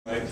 Right.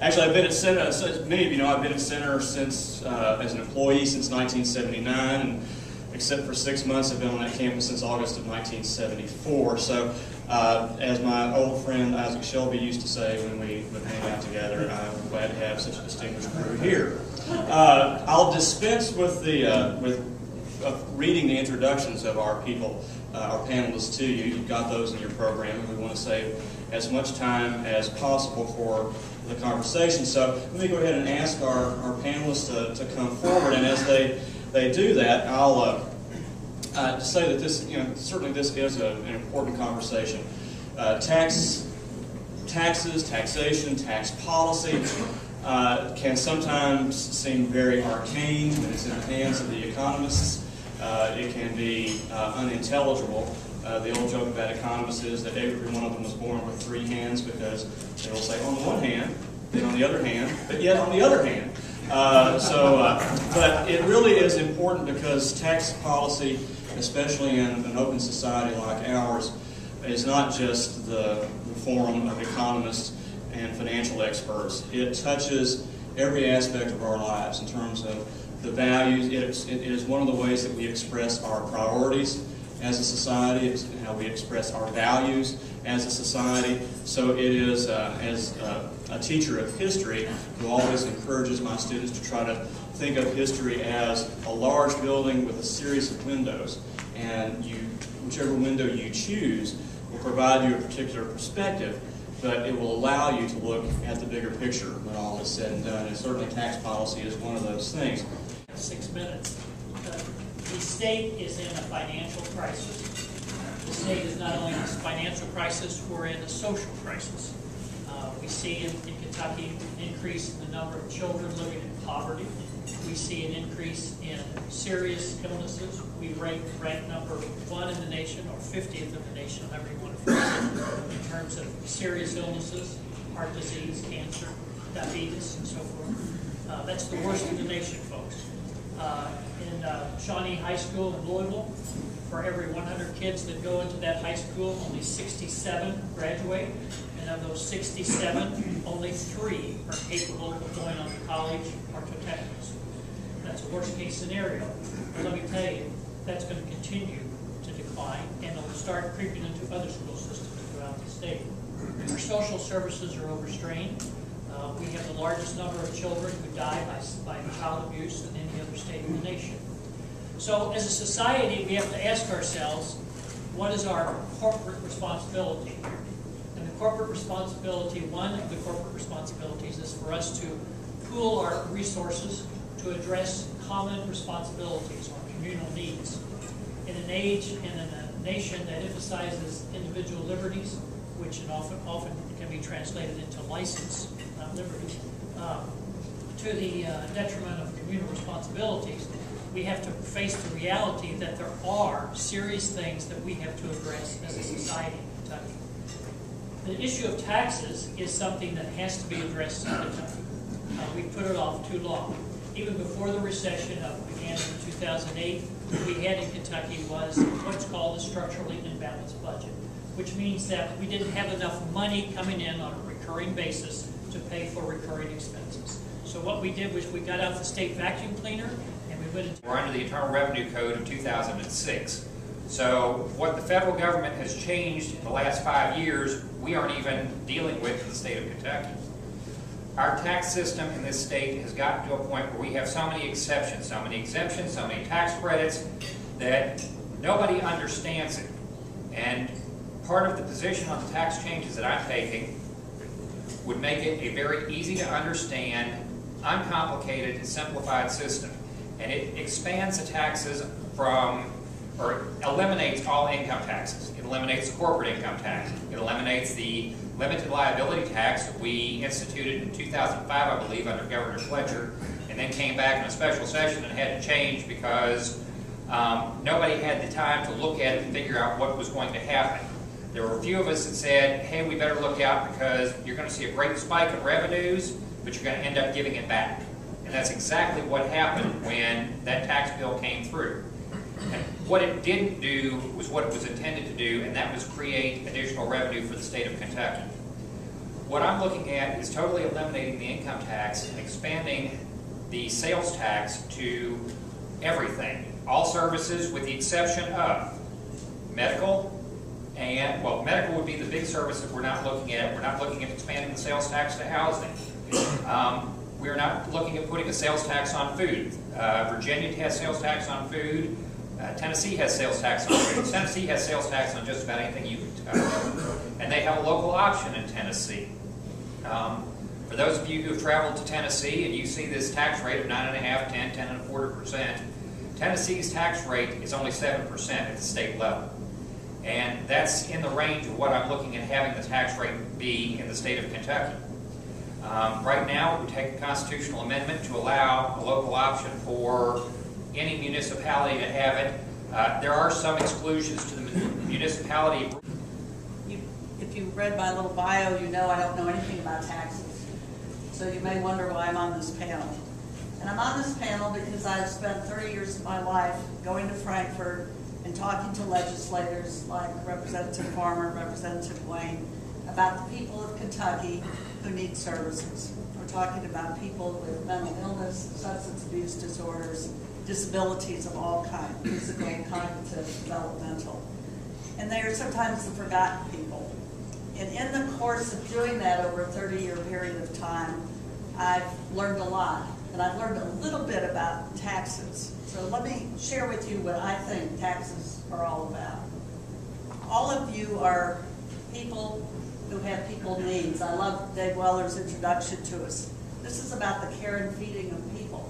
Actually, I've been at Center, as many of you know, I've been at Center since, as an employee since 1979, and except for 6 months, I've been on that campus since August of 1974. So, as my old friend Isaac Shelby used to say when we would hang out together, I'm glad to have such a distinguished crew here. I'll dispense with reading the introductions of our people, our panelists to you. You've got those in your program, and we want to save as much time as possible for the conversation. So let me go ahead and ask our panelists to come forward, and as they do that, I'll say that this, certainly this is an important conversation. Taxes, taxation, tax policy can sometimes seem very arcane when it's in the hands of the economists. It can be unintelligible. The old joke about economists is that every one of them was born with 3 hands, because they will say on the one hand, then on the other hand, but yet on the other hand. But it really is important, because tax policy, especially in an open society like ours, is not just the forum of economists and financial experts. It touches every aspect of our lives in terms of the values. It is one of the ways that we express our priorities as a society. It's how we express our values as a society. So it is, as a teacher of history who always encourages my students to try to think of history as a large building with a series of windows, and whichever window you choose will provide you a particular perspective, but it will allow you to look at the bigger picture when all is said and done, and certainly tax policy is one of those things. 6 minutes. The state is in a financial crisis. The state is not only in a financial crisis, we're in a social crisis. We see in Kentucky an increase in the number of children living in poverty. We see an increase in serious illnesses. We rank number 1 in the nation, or 50th in the nation, however you want to phrase it, in terms of serious illnesses, heart disease, cancer, diabetes, and so forth. That's the worst in the nation, folks. In Shawnee High School in Louisville, for every 100 kids that go into that high school, only 67 graduate, and of those 67, only 3 are capable of going on to college or to technical school. That's a worst case scenario. But let me tell you, that's going to continue to decline, and it'll start creeping into other school systems throughout the state. Our social services are overstrained. We have the largest number of children who die by child abuse than any other state in the nation. So as a society, we have to ask ourselves, what is our corporate responsibility here? And the corporate responsibility, one of the corporate responsibilities, is for us to pool our resources to address common responsibilities or communal needs. In an age and in a nation that emphasizes individual liberties, which often can be translated into license, not liberties, to the detriment of communal responsibilities, we have to face the reality that there are serious things that we have to address as a society in Kentucky. The issue of taxes is something that has to be addressed in Kentucky. We put it off too long. Even before the recession began in 2008, what we had in Kentucky was what's called a structurally imbalanced budget, which means that we didn't have enough money coming in on a recurring basis to pay for recurring expenses. So what we did was we got out the state vacuum cleaner, and we went into... We're under the Internal Revenue Code of 2006. So what the federal government has changed in the last 5 years, we aren't even dealing with in the state of Kentucky. Our tax system in this state has gotten to a point where we have so many exceptions, so many exemptions, so many tax credits, that nobody understands it. And part of the position on the tax changes that I'm taking would make it a very easy to understand, uncomplicated, simplified system. And it expands the taxes from, or eliminates all income taxes. It eliminates the corporate income tax. It eliminates the limited liability tax that we instituted in 2005, I believe, under Governor Fletcher, and then came back in a special session and had to change because nobody had the time to look at it and figure out what was going to happen. There were a few of us that said, hey, we better look out because you're going to see a great spike in revenues, but you're going to end up giving it back. And that's exactly what happened when that tax bill came through. And what it didn't do was what it was intended to do, and that was create additional revenue for the state of Kentucky. What I'm looking at is totally eliminating the income tax and expanding the sales tax to everything, all services with the exception of medical, and, well, medical would be the big service that we're not looking at. We're not looking at expanding the sales tax to housing. We're not looking at putting a sales tax on food. Virginia has sales tax on food. Tennessee has sales tax on food. Tennessee has sales tax on just about anything you can touch. And they have a local option in Tennessee. For those of you who have traveled to Tennessee and you see this tax rate of 9.5%, 10%, 10.25%, Tennessee's tax rate is only 7% at the state level. And that's in the range of what I'm looking at having the tax rate be in the state of Kentucky. Right now, we take a constitutional amendment to allow a local option for any municipality to have it. There are some exclusions to the municipality. If you read my little bio, you know I don't know anything about taxes. So you may wonder why I'm on this panel. And I'm on this panel because I've spent 30 years of my life going to Frankfurt and talking to legislators like Representative Farmer, Representative Wayne, about the people of Kentucky who need services. We're talking about people with mental illness, substance abuse disorders, disabilities of all kinds, physical, cognitive, developmental. And they are sometimes the forgotten people. And in the course of doing that over a 30-year period of time, I've learned a lot. And I've learned a little bit about taxes. So let me share with you what I think taxes are all about. All of you are people who have people needs. I love Dave Weller's introduction to us. This is about the care and feeding of people.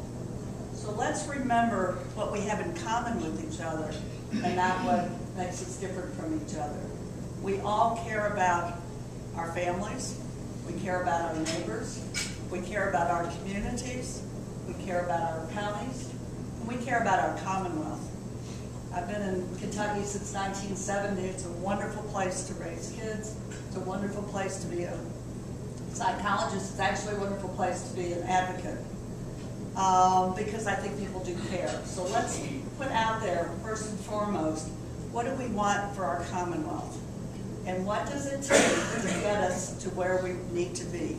So let's remember what we have in common with each other and not what makes us different from each other. We all care about our families. We care about our neighbors. We care about our communities. We care about our counties. And we care about our Commonwealth. I've been in Kentucky since 1970. It's a wonderful place to raise kids. It's a wonderful place to be a psychologist. It's actually a wonderful place to be an advocate. Because I think people do care. So let's put out there, first and foremost, what do we want for our Commonwealth? And what does it take to get us to where we need to be?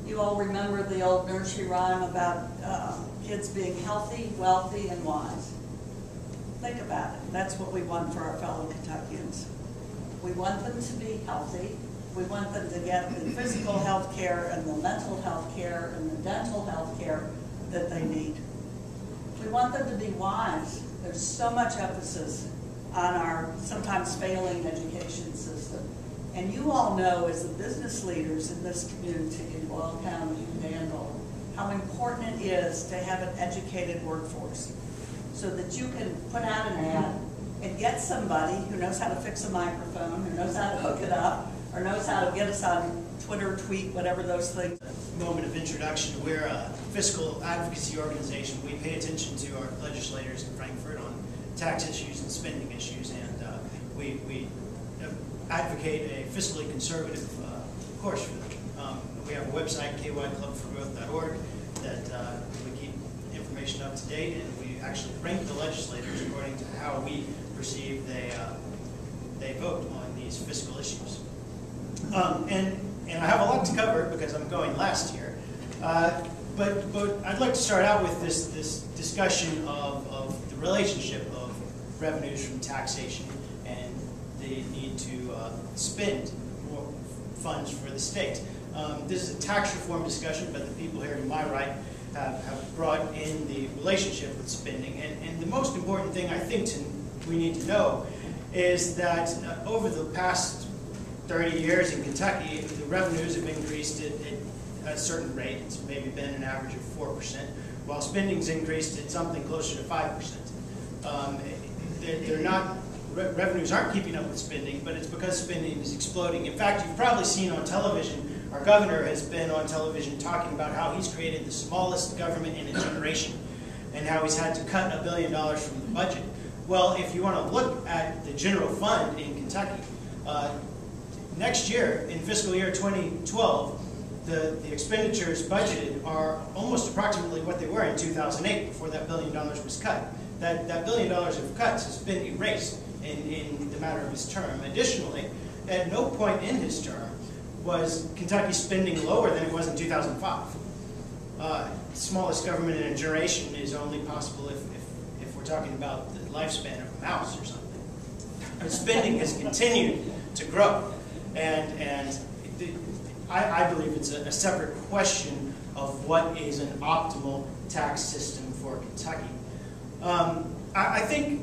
You all remember the old nursery rhyme about kids being healthy, wealthy, and wise. Think about it. That's what we want for our fellow Kentuckians. We want them to be healthy. We want them to get the physical health care and the mental health care and the dental health care that they need. We want them to be wise. There's so much emphasis on our sometimes failing education system. And you all know, as the business leaders in this community in Boyle County and Danville, how important it is to have an educated workforce so that you can put out an ad and get somebody who knows how to fix a microphone, who knows how to hook it up, or knows how to get us on Twitter, tweet, whatever those things. Moment of introduction. We're a fiscal advocacy organization. We pay attention to our legislators in Frankfurt on tax issues and spending issues, and we advocate a fiscally conservative course for them. We have a website, kyclubforgrowth.org, that we keep information up to date, and we actually rank the legislators according to how we perceive they vote on these fiscal issues. And I have a lot to cover because I'm going last here. But I'd like to start out with this discussion of the relationship of revenues from taxation and the need to spend more funds for the state. This is a tax reform discussion, but the people here to my right have brought in the relationship with spending. And the most important thing I think we need to know is that over the past 30 years in Kentucky, the revenues have increased at a certain rate. It's maybe been an average of 4%, while spending's increased at something closer to 5%. Revenues aren't keeping up with spending, but it's because spending is exploding. In fact, you've probably seen on television, our governor has been on television talking about how he's created the smallest government in a generation and how he's had to cut $1 billion from the budget. Well, if you want to look at the general fund in Kentucky, next year, in fiscal year 2012, the expenditures budgeted are almost approximately what they were in 2008 before that $1 billion was cut. That $1 billion of cuts has been erased in the matter of his term. Additionally, at no point in his term was Kentucky spending lower than it was in 2005. Smallest government in a generation is only possible if we're talking about the lifespan of a mouse or something. But spending has continued to grow, and I believe it's a separate question of what is an optimal tax system for Kentucky. I think